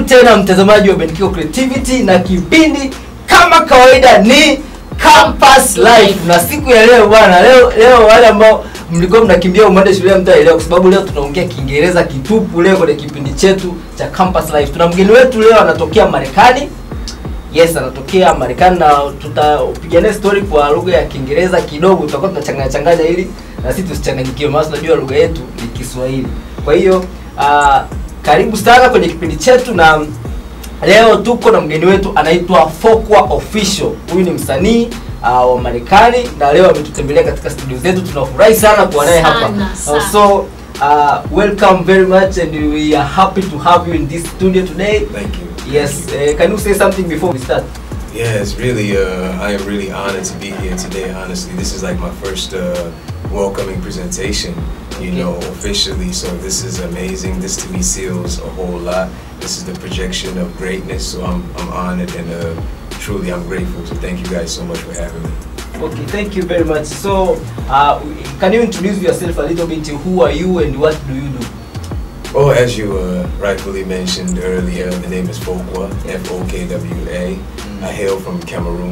tena mtazamaji wa Benkio Creativity na kipindi kama kawaida ni Campus Life. Na siku ya leo bwana, leo wale ambao mlikuwa mnakimbia umande shule mtaelewa kwa sababu leo tunaongea Kiingereza kitupu leo kwenye kipindi chetu cha Campus Life. Tuna mgeni wetu leo anatokea Marekani. Yes, anatokea Marekani na tutapigania story kwa lugha ya Kiingereza kidogo, tutakuwa tunachanganya ili na sisi tusichanganyikiwe maana tunajua lugha yetu ni Kiswahili. Kwa hiyo karibu sana kwenye kipindi chetu na leo tuko na mgeni wetu anaitwa Fokwa Official. Huyu ni msanii wa Marekani na leo ametutembelea katika studio zetu. Tunafurahi sana kuwa naye hapa. So welcome very much and we are happy to have you in this studio today. Thank you. Yes, can you say something before we start? Yes, really, I am really honored to be here today. Honestly, this is like my first welcoming presentation, you know, officially. So this is amazing. This to me seals a whole lot. This is the projection of greatness. So I'm honored and truly I'm grateful. So thank you guys so much for having me. Okay, thank you very much. So can you introduce yourself a little bit? Who are you and what do you do? Oh, as you rightfully mentioned earlier, the name is Fokwa, F-O-K-W-A. I hail from Cameroon,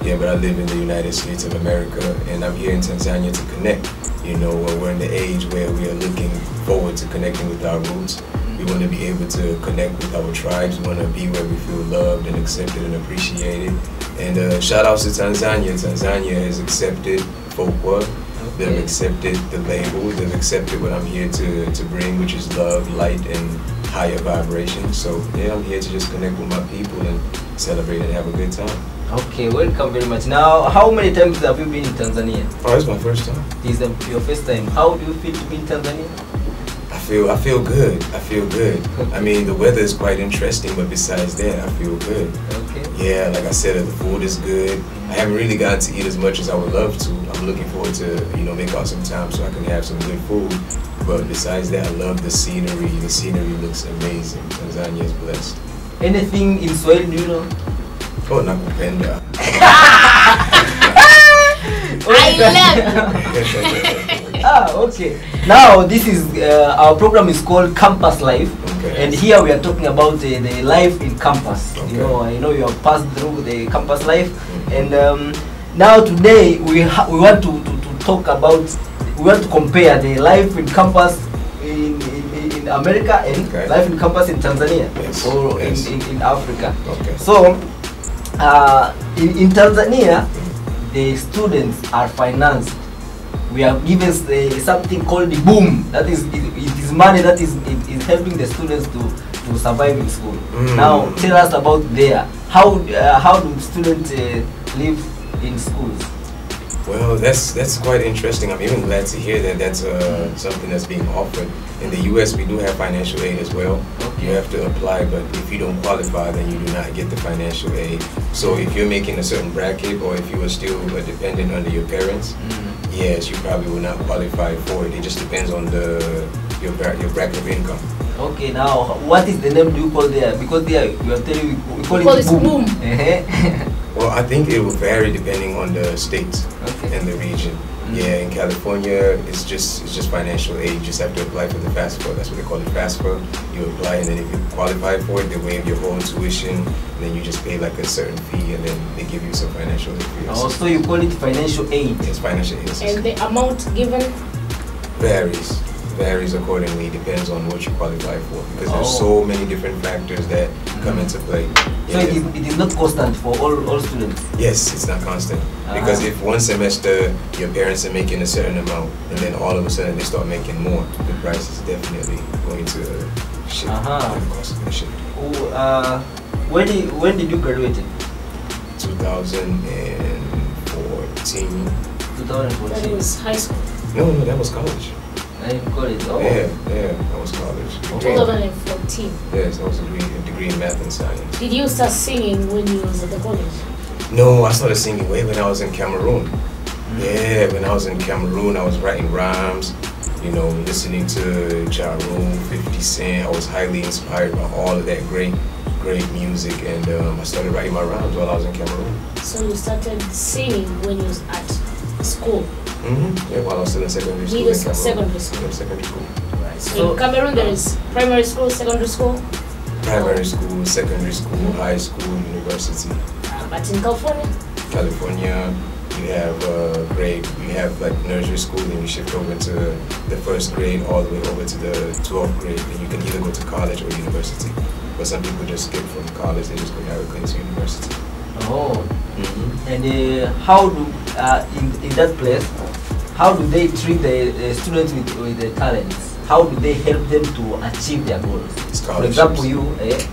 yeah, but I live in the United States of America, and I'm here in Tanzania to connect. You know, we're in the age where we are looking forward to connecting with our roots. We want to be able to connect with our tribes. We want to be where we feel loved and accepted and appreciated. And shout outs to Tanzania. Tanzania has accepted Fokwa. They've accepted the label, they've accepted what I'm here to bring, which is love, light, and higher vibration. So yeah, I'm here to just connect with my people and celebrate and have a good time. Okay, welcome very much. Now, how many times have you been in Tanzania? Oh, it's my first time. This is your first time. How do you feel to be in Tanzania? I feel good. I feel good. I mean, the weather is quite interesting, but besides that, I feel good. Okay. Yeah, like I said, the food is good. I haven't really gotten to eat as much as I would love to. I'm looking forward to, you know, make out some time so I can have some good food. But besides that, I love the scenery. The scenery looks amazing. Tanzania is blessed. Anything in Swahili, do you know? Oh, nakupenda. I love okay. Now this is our program is called Campus Life, and here we are talking about the life in campus. Okay. You know, I know you have passed through the campus life, and now today we want to talk about, we want to compare the life in campus in America and life in campus in Tanzania or in Africa. Okay. So in Tanzania, the students are financed. We are given something called the boom. That is, it is money that is helping the students to survive in school. Now, tell us about there. How do students live in schools? Well, that's quite interesting. I'm even glad to hear that that's something that's being offered. In the U.S., we do have financial aid as well. Okay. You have to apply, but if you don't qualify, then you do not get the financial aid. So if you're making a certain bracket, or if you are still a dependent under your parents, yes, you probably will not qualify for it. It just depends on your bracket of income. Okay, now what is the name do you call there? Because there you are telling we call it boom. Well, I think it will vary depending on the state and the region. Yeah, in California, it's just financial aid. You just have to apply for the FAFSA. That's what they call it, FAFSA. You apply, and then if you qualify for it, they waive your whole tuition. And then you just pay like a certain fee, and then they give you some financial aid for yourself. So you call it financial aid? Yes, financial aid. And the amount given? Varies accordingly. Depends on what you qualify for, because there's so many different factors that come into play. So it is not constant for all students? Yes, it's not constant. Because if one semester your parents are making a certain amount, and then all of a sudden they start making more, the price is definitely going to shift. The cost is going to shift. When did you graduate? 2014. 2014. That was high school. No, that was college. College. Oh. Yeah, that was college. 2014. Yes, that was a degree in math and science. Did you start singing when you was at the college? No, I started singing way when I was in Cameroon. Yeah, when I was in Cameroon, I was writing rhymes, you know, listening to Ja Rule, 50 Cent. I was highly inspired by all of that great music, and I started writing my rhymes while I was in Cameroon. So you started singing when you was at school? Yeah, while I was still in secondary school. Secondary school. Yeah, secondary school. Right. So in Cameroon there is primary school, secondary school? Primary school, secondary school, high school, university. But in California, you have grade, you have like nursery school, then you shift over to the first grade all the way over to the 12th grade. Then you can either go to college or university. But some people just skip from college, they just go directly to university. Oh. And how do in that place, how do they treat the students with the talents? How do they help them to achieve their goals? For example, you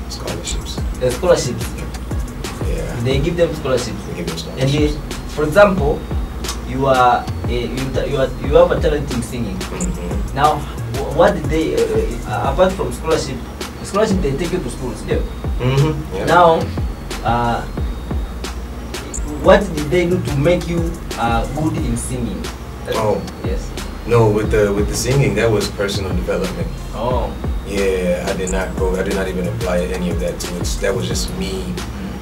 scholarships. Scholarships. Yeah. They give them scholarships. They give them scholarships. And for example, you have a talent in singing. Now, what did they apart from scholarship they take you to schools? Yeah. Yeah. Now, what did they do to make you good in singing? Oh yes. No, with the singing, that was personal development. Oh. Yeah, I did not even apply any of that to it. That was just me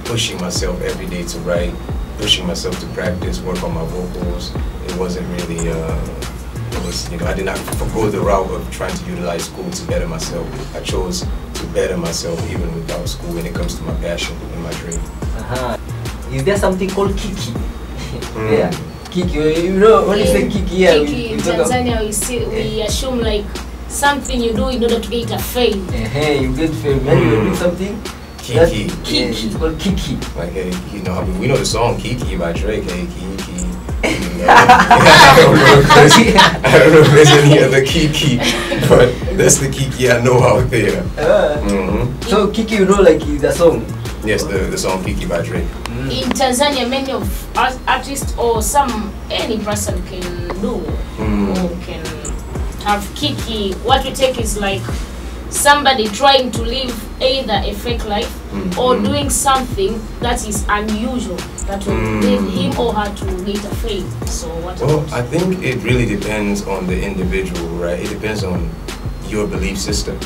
pushing myself every day to write, pushing myself to practice, work on my vocals. It wasn't really, I did not go the route of trying to utilize school to better myself. I chose to better myself even without school when it comes to my passion and my dream. Is there something called Kiki? Yeah. Kiki, you know, when you say Kiki here, Kiki in Tanzania, we assume like something you do in order to get a fame. You get fame. When you do something, Kiki. Yeah, it's called Kiki. Like, hey, you know, I mean, we know the song Kiki by Drake. Hey, Kiki. You know, I don't know if there's any other Kiki, but that's the Kiki I know out there. So Kiki, you know, like the song. Yes, the song Kiki by Drake. In Tanzania, many of artists or any person can do or can have Kiki. What we take is like somebody trying to live either a fake life or doing something that is unusual that will lead him or her to get a fame. So what? Well, I think it really depends on the individual, right? It depends on your belief system.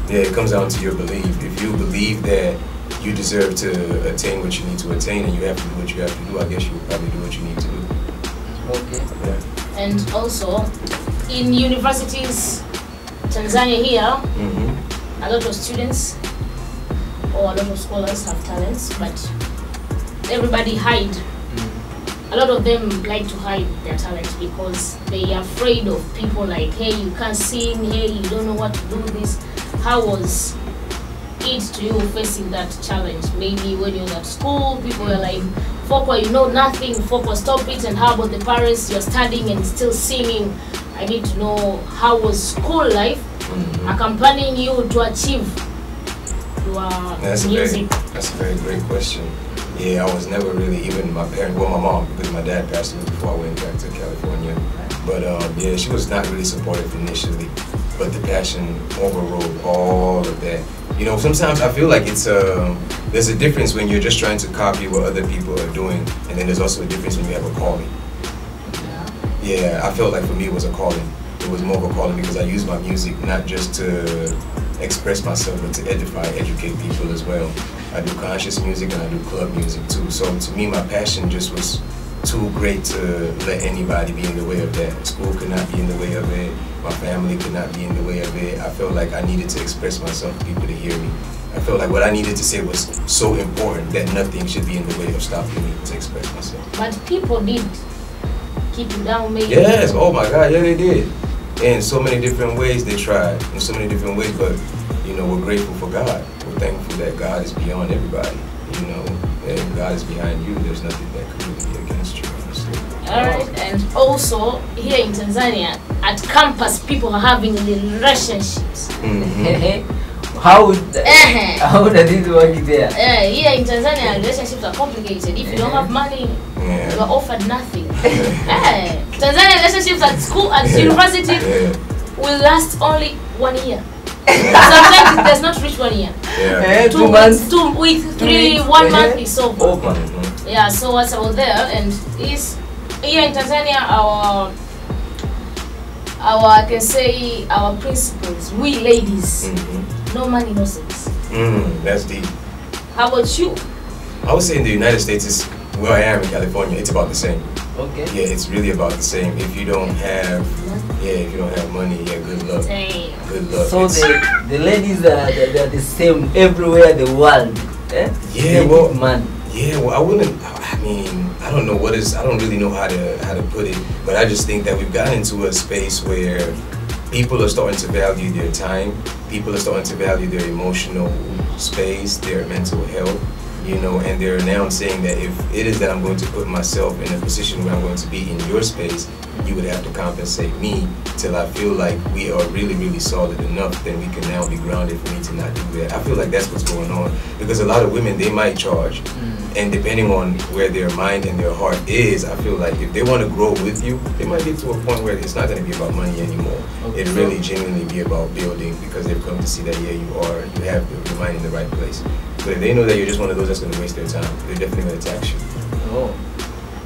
Yeah, it comes down to your belief. If you believe that you deserve to attain what you need to attain and you have to do what you have to do, I guess you will probably do what you need to do. Okay. Yeah. And also, in universities, Tanzania here, a lot of students or a lot of scholars have talents, but everybody hide. A lot of them like to hide their talent because they are afraid of people like, hey, you can't sing, hey, you don't know what to do this. How was it to you facing that challenge? Maybe when you were at school, people were like, Fokwa, you know nothing, Fokwa, stop it. And how about the parents, you're studying and still singing? I need to know, how was school life accompanying you to achieve your music? That's a very great question. Yeah, I was never really, even my parents, well, my mom, because my dad passed away before I went back to California. But yeah, she was not really supportive initially, but the passion overrode all of that. You know, sometimes I feel like it's there's a difference when you're just trying to copy what other people are doing, and then there's also a difference when you have a calling. Yeah, I felt like for me it was a calling. It was more of a calling because I use my music not just to express myself, but to edify, educate people as well. I do conscious music and I do club music too. So to me, my passion just was too great to let anybody be in the way of that. School could not be in the way of it. My family could not be in the way of it. I felt like I needed to express myself for people to hear me. I felt like what I needed to say was so important that nothing should be in the way of stopping me to express myself. But people did keep you down, maybe? Yes, oh my God, yeah, they did. In so many different ways they tried, in so many different ways, but you know, we're grateful for God. We're thankful that God is beyond everybody. You know, and God is behind you. There's nothing that could really be against you, honestly. Alright, and also here in Tanzania, at campus, people are having relationships. How does it work there? Here in Tanzania, relationships are complicated. If you don't have money, you are offered nothing. Tanzania relationships at school, at university, will last only 1 year. Sometimes it does not reach 1 year. 2 months, 2 weeks, 3, 1 month is over. Yeah, so what's about there? And is here in Tanzania, our I can say our principles, we ladies, no money, no sex. That's deep. How about you? I would say in the United States where I am in California, it's about the same. Okay. Yeah, it's really about the same. If you don't have, money, good luck. Good luck. So the ladies they're the same everywhere in the world. Eh? Yeah, man. Yeah, well, I don't know I don't really know how to put it, but I just think that we've gotten into a space where people are starting to value their time. People are starting to value their emotional space, their mental health, and they're now saying that if it is that I'm going to put myself in a position where I'm going to be in your space, you would have to compensate me till I feel like we are really, really solid enough, then we can now be grounded for me to not do that. I feel like that's what's going on, because a lot of women, they might charge, and depending on where their mind and their heart is, I feel like if they want to grow with you, they might get to a point where it's not going to be about money anymore. Okay. It really genuinely be about building, because they've come to see that, you have your mind in the right place. But if they know that you're just one of those that's going to waste their time, they're definitely going to tax you. Oh.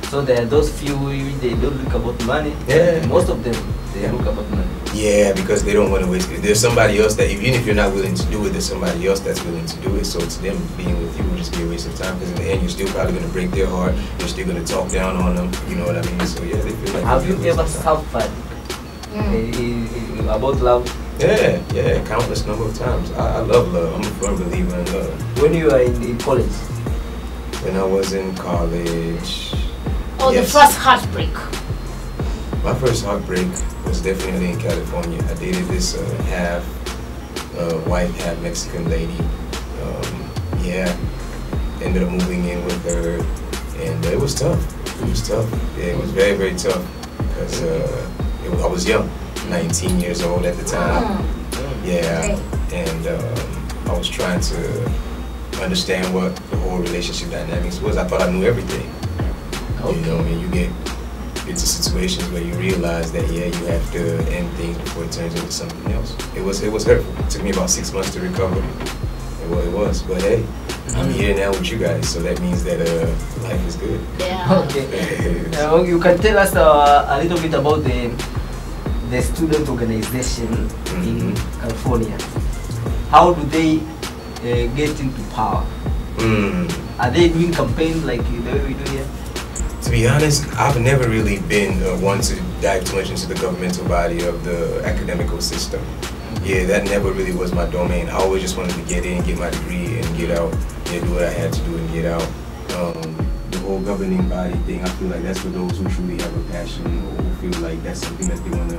So there are those few, they don't look about money. Yeah. Most of them, they look about money. Yeah, because they don't want to waste it. There's somebody else that, even if you're not willing to do it, there's somebody else that's willing to do it. So to them, being with you will just be a waste of time, because in the end, you're still probably going to break their heart. You're still going to talk down on them. You know what I mean? So yeah, they feel like. Have you ever suffered about love? Yeah, countless number of times. I love love. I'm a firm believer in love. When you were in college? When I was in college. Oh, yes. The first heartbreak. My first heartbreak was definitely in California. I dated this half white, half Mexican lady. Ended up moving in with her, and it was tough. It was tough. Yeah, it was very, very tough, because I was young, 19 years old at the time. Yeah, and I was trying to understand what the whole relationship dynamics was. I thought I knew everything. Okay. And you get into situations where you realize that you have to end things before it turns into something else. It was hurtful. It took me about 6 months to recover. It was, but hey, I'm here now with you guys, so that means that life is good. Yeah. Okay. You can tell us a little bit about the student organization in California. How do they get into power? Are they doing campaigns like the way we do here? To be honest, I've never really been one to dive too much into the governmental body of the academical system. Yeah, that never really was my domain. I always just wanted to get in, get my degree, and get out. Yeah, do what I had to do and get out. The whole governing body thing, I feel like that's for those who truly have a passion, or who feel like that's something that they want to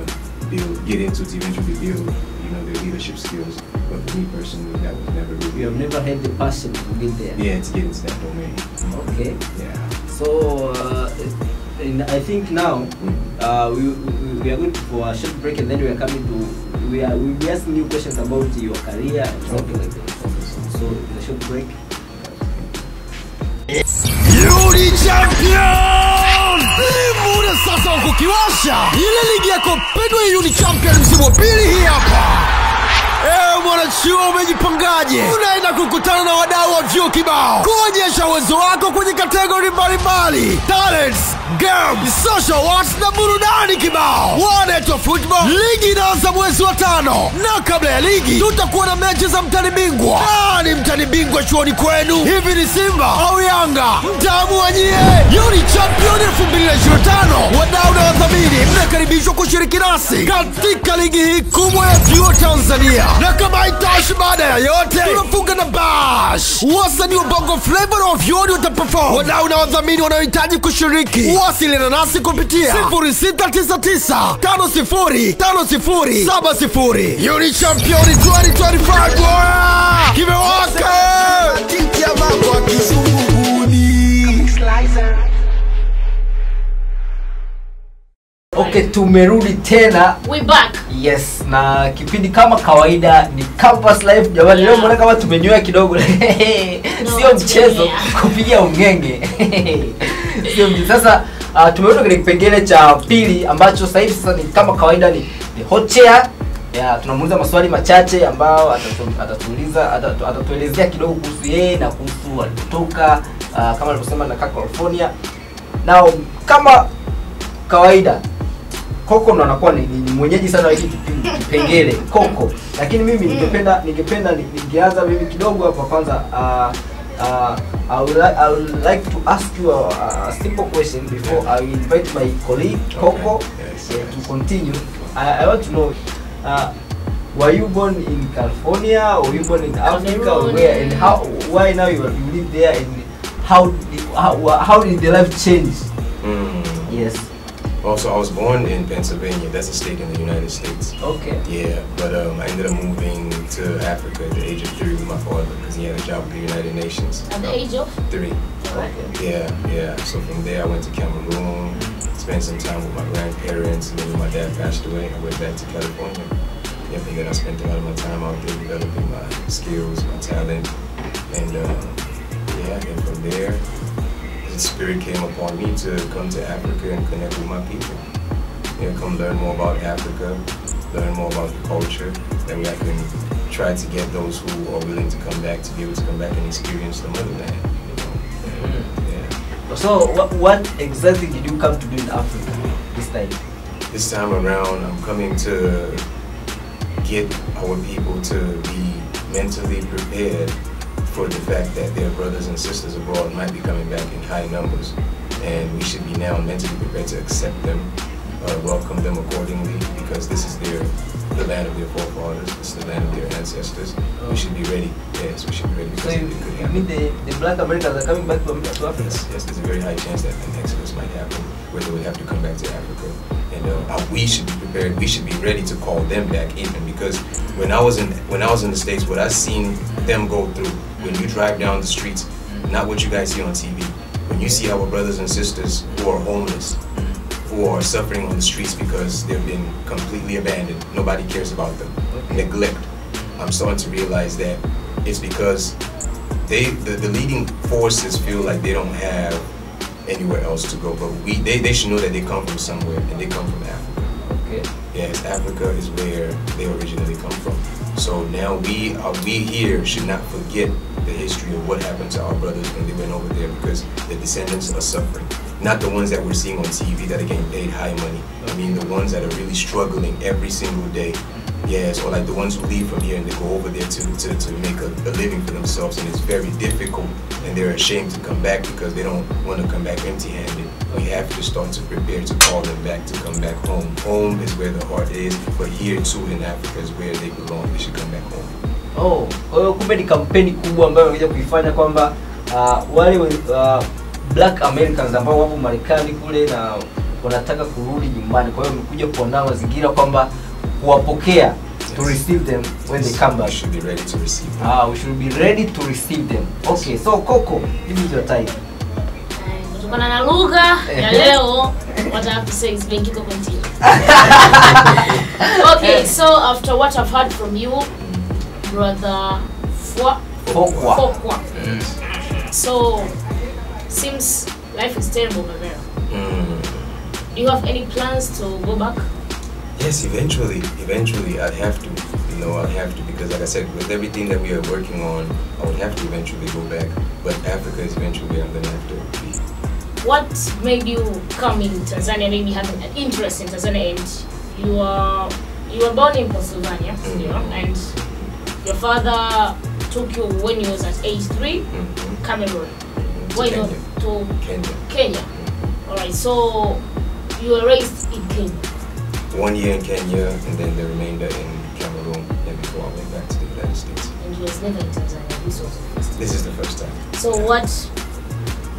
get into to eventually build, their leadership skills. But for me personally, that was never really. You have never had the passion to get there? Yeah, to get into that domain. Okay. Yeah. So, I think now we are going for a short break, and then we are coming to we'll be asking you questions about your career and something like that. So, the short break. Yuri Champion! Muda sasa kukiwasha ile ligi yako pendwa Yuri Champion msimu wa pili hii hapa. Mwanachuo umejipangaje? Unaenda kukutana na wadau wa vyuo kibao kuonyesha uwezo wako kwenye kategori mbalimbali: talents, games, social works na burudani kibao. Wanaitwa football. Ligi inaanza mwezi wa 5, na kabla ya ligi tutakuwa na mechi za mtani bingwa. Ni mtani bingwa chuoni kwenu? Hivi ni Simba au Yanga? Mtaamua nyie. Yuri Champion 2025, wadau na wadhamini mnakaribishwa kushiriki nasi katika ligi hii kubwa ya vyuo Tanzania. Na kama itashi baada ya yote, tunafunga na bash. Wasanii wa Bongo Flava na vyuoni wataperform. Wadau na wadhamini wanaohitaji kushiriki, wasiliana nasi kupitia 0699 505070. Yuri Champion 2025 kimewaka. Kiti ya mambo ya kizunguni. Okay, tumerudi tena. We back. Yes, na kipindi kama kawaida ni Campus Life. Jamani, leo mbona kama tumenyoa kidogo? Sio mchezo kupigia ungenge. Sio mchezo. Sasa tumerudi kwenye kipengele cha pili ambacho sasa hivi ni kama kawaida ni hot chair. Tunamuuliza maswali machache ambao atatuelezea kidogo kuhusu yeye na kuhusu alipotoka, kama alivyosema na California. Now, kama kawaida Koko ndo anakuwa ni mwenyeji sana wa hiki kipengele Koko, lakini mimi ningependa ningeanza mimi kidogo hapa kwanza. I would like to ask you a simple question before I invite my colleague Coco to continue. I want to know, were you born in California or were you born in Africa? Or where and how? Why now you live there, and how did the life change? Yes. Also, I was born in Pennsylvania. That's a state in the United States. Okay. Yeah, but I ended up moving to Africa at the age of 3 with my father because he had a job with the United Nations. At the age of 3. Okay. Yeah. So from there, I went to Cameroon, spent some time with my grandparents, and then when my dad passed away, I went back to California. Yep, and then I spent a lot of my time out there developing my skills, my talent, and and from there, the spirit came upon me to come to Africa and connect with my people. Come learn more about Africa, learn more about the culture, that way I can try to get those who are willing to come back to be able to come back and experience the motherland. So what exactly did you come to do in Africa this time? This time around, I'm coming to get our people to be mentally prepared for the fact that their brothers and sisters abroad might be coming back in high numbers, and we should be now mentally prepared to accept them, welcome them accordingly, because this is the land of their forefathers, this is the land of their ancestors. We should be ready. Yes, we should be ready. So you mean the Black Americans are coming back to Africa? Yes, there's a very high chance that an exodus might happen, where they would have to come back to Africa. And we should be prepared. We should be ready to call them back even, because when I was in the States, what I've seen them go through, when you drive down the streets, not what you guys see on TV, when you see our brothers and sisters who are homeless, who are suffering on the streets because they've been completely abandoned, nobody cares about them, neglect, I'm starting to realize that it's because the leading forces feel like they don't have anywhere else to go, but they should know that they come from somewhere, and they come from Africa. Okay. Yes, Africa is where they originally come from. So now we here should not forget the history of what happened to our brothers when they went over there, because the descendants are suffering. Not the ones that we're seeing on TV that are getting paid high money. I mean the ones that are really struggling every single day. Yes, or like the ones who leave from here and they go over there to make a living for themselves, and it's very difficult, and they're ashamed to come back because they don't want to come back empty-handed. We have to start to prepare to call them back, to come back home. Home is where the heart is, but here too in Africa is where they belong. They should come back home. Oh, kwa hiyo kumbe ni kampeni kubwa ambayo wamekuja kuifanya kwamba wale Black Americans ambao wapo Marekani kule na wanataka kurudi nyumbani, kwa hiyo wamekuja kuandaa mazingira kwamba kuwapokea, to receive them when they come back. We should be ready to receive them. We should be ready to receive them. Okay, so Coco, this is your time. Kutokana na lugha ya leo, what I have to say is Benkiko continue. Okay, so after what I've heard from you, brother Fokwa. So seems life is terrible, Bavera. Do you have any plans to go back? Yes, eventually I'd have to. I'd have to, because like I said, with everything that we are working on, I would have to eventually go back. But Africa is eventually I'm gonna have to be. What made you come in Tanzania, maybe having an interest in Tanzania, and you were born in Pennsylvania, and your father took you when you was at age 3, Cameroon. To Kenya. Alright, so you were raised in Kenya. 1 year in Kenya, and then the remainder in Cameroon, and before I went back to the United States. And you was never in Tanzania, this was the first time? This is the first time. So what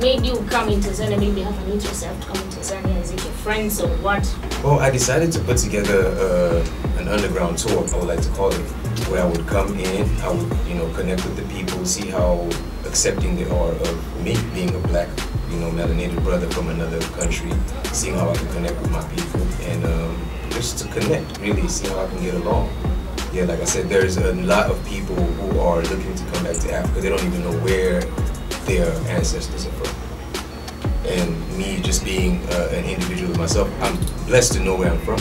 made you come in Tanzania, maybe have an interest, have to come in Tanzania? Is it your friends or what? Well, I decided to put together an underground tour, I would like to call it, where I would come in, I would connect with the people, see how accepting they are of me being a black, melanated brother from another country, seeing how I can connect with my people, and just to connect, really, see how I can get along. Yeah, like I said, there's a lot of people who are looking to come back to Africa. They don't even know where their ancestors are from. And me just being an individual myself, I'm blessed to know where I'm from.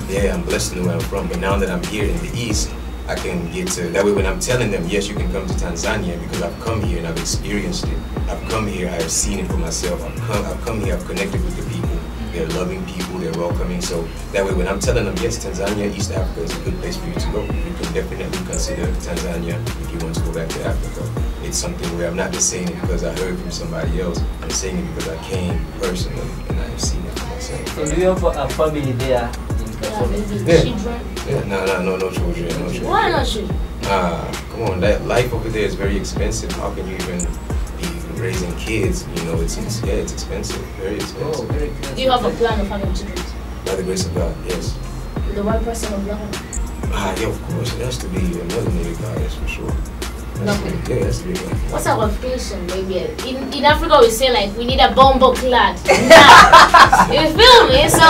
Yeah, I'm blessed to know where I'm from. But now that I'm here in the East, I can get to, that way when I'm telling them, yes, you can come to Tanzania, because I've come here and I've experienced it. I've come here, I've seen it for myself. I've come here, I've connected with the people. They're loving people, they're welcoming. So that way when I'm telling them, yes, Tanzania, East Africa is a good place for you to go. You can definitely consider Tanzania if you want to go back to Africa. it's something where I'm not just saying it because I heard from somebody else. I'm saying it because I came personally and I've seen it for myself. So do you have a family there in California? Children? Yeah, no children. Why not children? Come on, that life over there is very expensive. How can you even be raising kids? You know, it's expensive, very expensive. Oh, very expensive. Do you have a plan of having children? By the grace of God, yes. With the right person or black one? Yeah, of course, it has to be another nigga guy, that's for sure. Nothing. Yeah, it has to be one. What's our qualification, maybe? In Africa, we say like we need a bombo clad. You feel me? So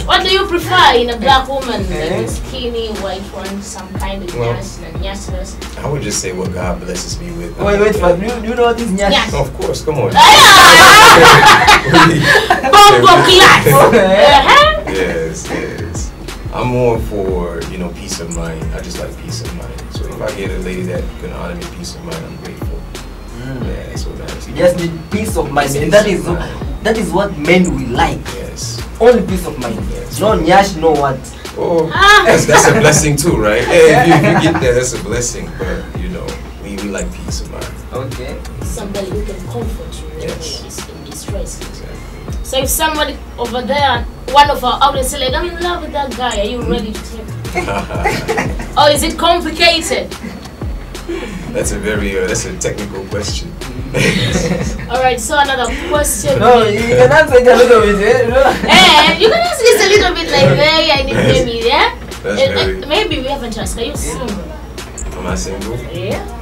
what do you prefer in a black woman? Like a skinny white one, some kind of nyashness? I would just say what God blesses me with. Wait, do you know what is nyash? Yes. Of course, come on. Bombo clad. Yes. I'm more for, peace of mind. I just like peace of mind. So if I get a lady that can honor me peace of mind, I'm grateful. Yeah, that's what matters. You just need peace of mind, and that is what men will like. Yes. Only peace of mind. Yes. No nyash, no what. Oh, that's a blessing too, right? Yeah, if you get that, that's a blessing. But we like peace of mind. Okay. Somebody who can comfort you in distress. Exactly. So if somebody over there, one of our audience say like, I'm in love with that guy, are you ready to take it? Or is it complicated? That's a technical question. Alright, so another question. No, you can answer it a little bit. You can answer this a little bit like, hey, I need maybe, yeah? That's maybe we haven't asked, are you single? Am I single? Yeah.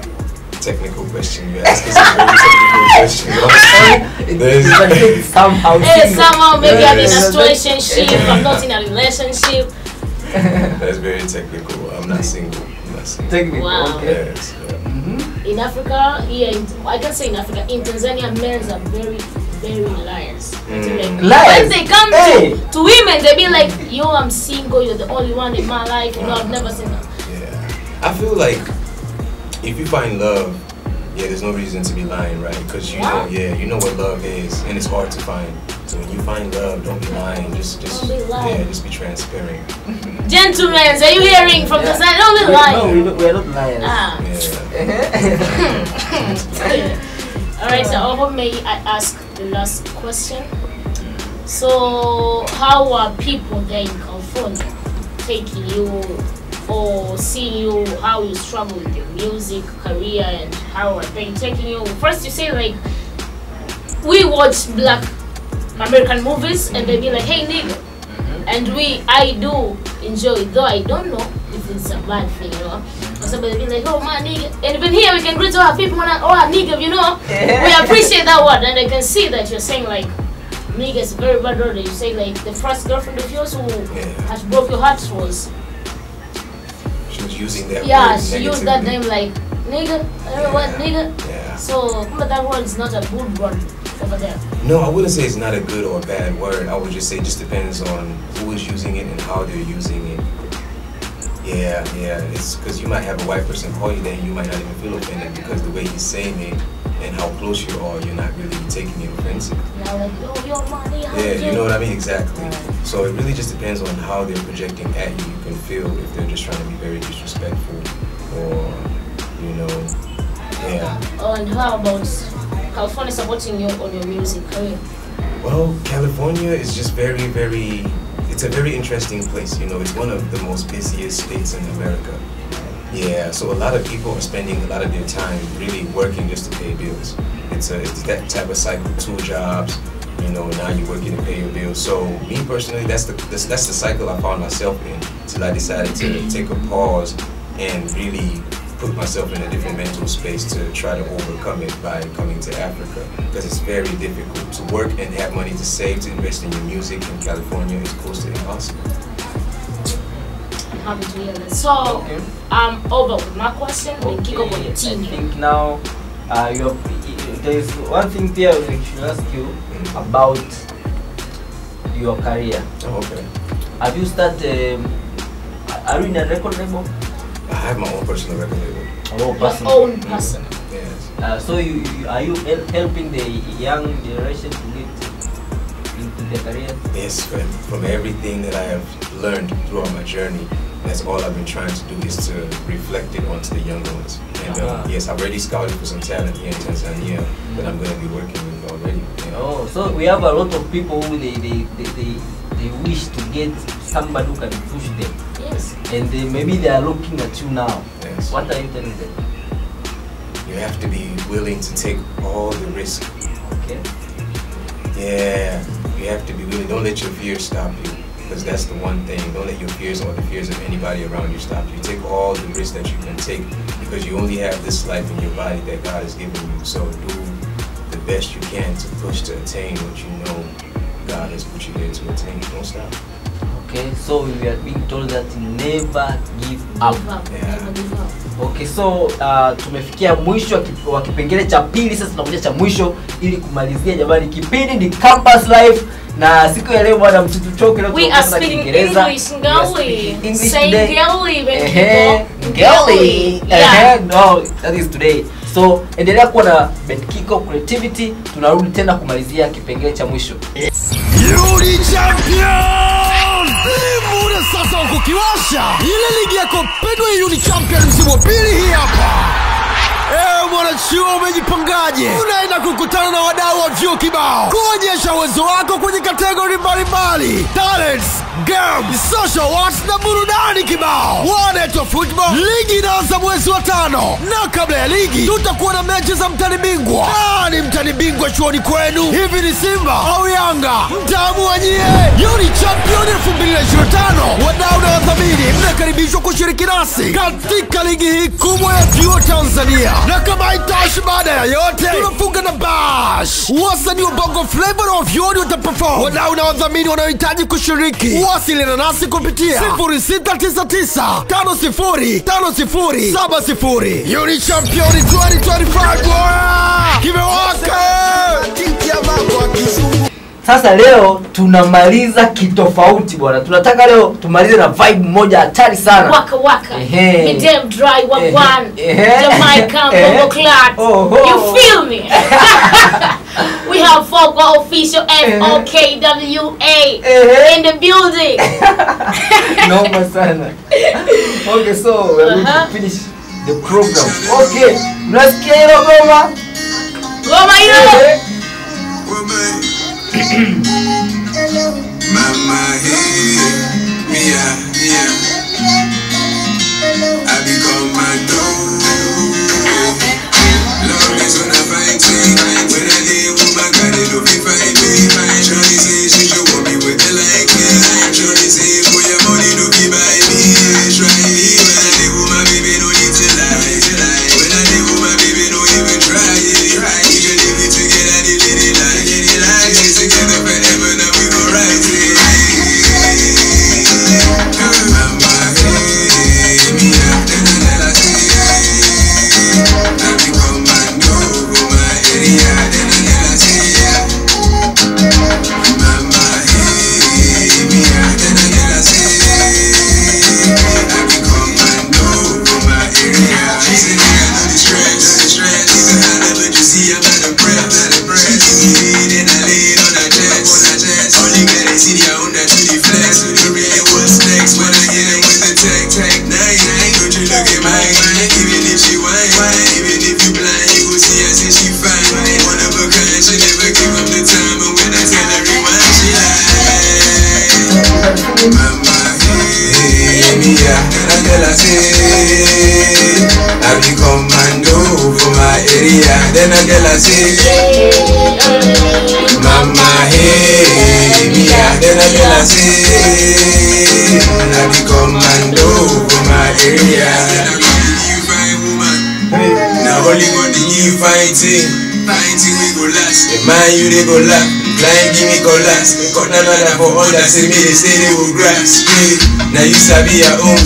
Technical question you ask. It's a very technical question. Somehow. Somehow maybe I'm in a situationship, I'm not in a relationship. That's very technical. I'm not single. Technical. Wow. Okay. Yes. In Africa, I can say in Africa, in Tanzania, men are very, very liars. Liars? When they come to women, they be like, yo, I'm single, you're the only one in my life, I've never seen that. Yeah. I feel like if you find love, there's no reason to be lying, right? Because you know what love is, and it's hard to find. So when you find love, don't be lying. Just be lying. Just be transparent. Gentlemen, are you hearing from the side? Don't be lying. No, we're not liars. Alright, so may I ask the last question? So how are people there in California taking you or seeing you, how you struggle with your music career, and how are they taking you? First you say like, we watch black American movies and they be like, hey nigga, and I do enjoy it, though I don't know if it's a bad thing, or somebody be like, oh my nigga, and even here we can greet our people and nigga, we appreciate that word, and I can see that you're saying like, nigga is a very bad word. You say like, the first girlfriend of yours who has broke your heart was, she was using that yeah, word she used that name like nigga, I don't know what nigga. So but that word is not a good word over there. No, I wouldn't say it's not a good or a bad word. I would just say it just depends on who is using it and how they're using it. Yeah, it's because you might have a white person call you that and you might not even feel offended because the way he's saying it and how close you are, you're not really taking it offensive. Now like, yo, money, you know what I mean? Exactly. So it really just depends on how they're projecting at you. You can feel if they're just trying to be very disrespectful or, Oh, and how about California supporting you on your music career? Well, California is just very, very, it's a very interesting place. It's one of the most busiest states in America. Yeah, so a lot of people are spending a lot of their time really working just to pay bills. It's that type of cycle, 2 jobs, now you're working to pay your bills. So me personally, that's the cycle I found myself in till I decided to take a pause and really put myself in a different mental space to try to overcome it by coming to Africa, because it's very difficult to work and have money to save to invest in your music in California. Is close to impossible. I'm happy to hear that. So I'm over with my question. I think now there is one thing there we should ask you about your career. Okay. Have you started? Are you in a record label? I have my own personal record label. Your own personal. Yes. So are you helping the young generation to get in their career? Yes, from everything that I have learned throughout my journey, that's all I've been trying to do is to reflect it onto the younger ones. And yes, I've already scouted for some talent here in Tanzania that I'm going to be working with already. Oh, so we have a lot of people who they wish to get somebody who can push them. Yes. And maybe they are looking at you now. Yes. What are you telling them? You have to be willing to take all the risk. Okay. Yeah, you have to be willing. Don't let your fears stop you. Because that's the one thing. Don't let your fears or the fears of anybody around you stop you. Take all the risks that you can take because you only have this life in your body that God has given you. So do the best you can to push to attain what you know God has put you there to attain. Don't stop. Okay, so we are being told that never give up. Yeah. Never give up. Okay, so tumefikia mwisho wa kipengele cha pili. Sasa tunakuja cha mwisho ili kumalizia. Jamani, kipindi ni Campus Life. Na siku ya leo bwana msituchoke leo tunasema Kiingereza. English today. Girly. No, that is today. So endelea kuwa na Benkiko Creativity. Tunarudi tena kumalizia kipengele cha mwisho. Yuri Champion! Muda sasa wa kukiwasha ile ligi yako pendwa ya Yuri Champion msimu wa pili hii hapa. Mwanachuo umejipangaje? Unaenda kukutana na wadau wa vyuo kibao kuonyesha uwezo wako kwenye kategori mbalimbali: talents, games, social works na burudani kibao. Wanaitwa football. Ligi inaanza mwezi wa 5 na kabla ya ligi tutakuwa na mechi za mtani bingwa. Ni mtani bingwa chuoni kwenu? Hivi ni Simba au Yanga? Mtaamua nyie. Yuri Champion 2025, wadau na wadhamini mnakaribishwa kushiriki nasi katika ligi hii kubwa ya vyuo Tanzania. Na kama haitoshi, baada ya yote tunafunga na bash. Wasanii wa Bongo Flava na vyuoni wataperform. Wadau na wadhamini wanaohitaji kushiriki wasiliana nasi kupitia 0699505070. Yuri Champion 2025 kimewaka. Sasa leo tunamaliza kitofauti bwana. Tunataka leo tumalize na vibe moja hatari sana. Waka waka. Medium dry one. Jamaican Bongo Clat. You feel me? We have Fokwa official FOKWA in the building. Noma sana. Okay, so we're going to finish the program. Okay. Mnasikia hilo goma? Goma hilo. Mama, hey, Mia. I become my dog. Love is when I fight it. When I leave with my God, it'll be fight me. Shawty say she should want me with the like me. Shawty say for your money, don't be by me. Try me when I live with my baby, don't need to lie. When I live with my baby, don't even try it. We just live it together, they let it like. Stay together forever, now we gon' rise it. Mama, hey, Mia, then I say, I become my dog for my area, then I say, Mama, hey, Mia, then I say, I become my dog for my area. She said, I know the stress, even harder, but you see I'm out of breath. She give me lead and I lay it on her chest. Only got to see the under to the flex. Don't really what's next when I hit him with the tag 9. Don't you look at mine? Even if she whine, even if you blind, you go see her say she fine. One of a kind, she never give up the time. But when I tell her rewind, she like, Mama, hey, Mia, and I tell her say, I become Mando for my area. Then I tell her say, Mama, hey, Mia. Then I tell her say, I become Mando for my area. Then I go to you fine woman. Now only go to you fighting. Fighting we go last. The man you they go laugh. Blind give me go last. Cut another for all that say me they say they will grasp. Now you sabi your own,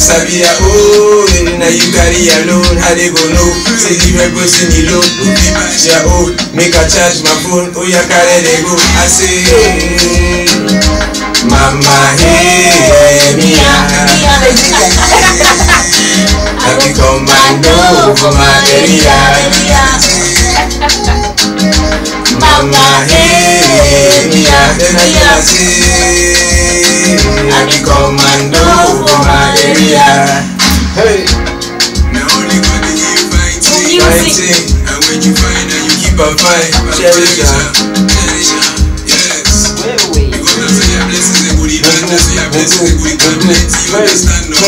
now you carry your load, how they go know? Say the right person you load, no be bash your own. Make a charge my phone, oh ya carry they go. I say, Mama, hey, Mia. I become my dog for my area. Mama, hey, Mia. then I say, I be commando for my area. Hey. Now only God they keep fighting. And when you find and you keep on fighting, cherish her. Yes. Because that's why your blessings are good, even that's why your blessings are good, God plenty. You understand now?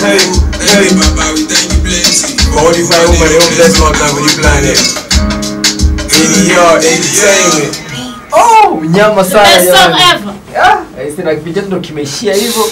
Hey, Papa, we thank you plenty. For all these white women, they don't bless my time when you plan it. ADR, entertainment. Oh, nyama sana. Best song ever. Sina kipindi ndo kimeishia hivyo.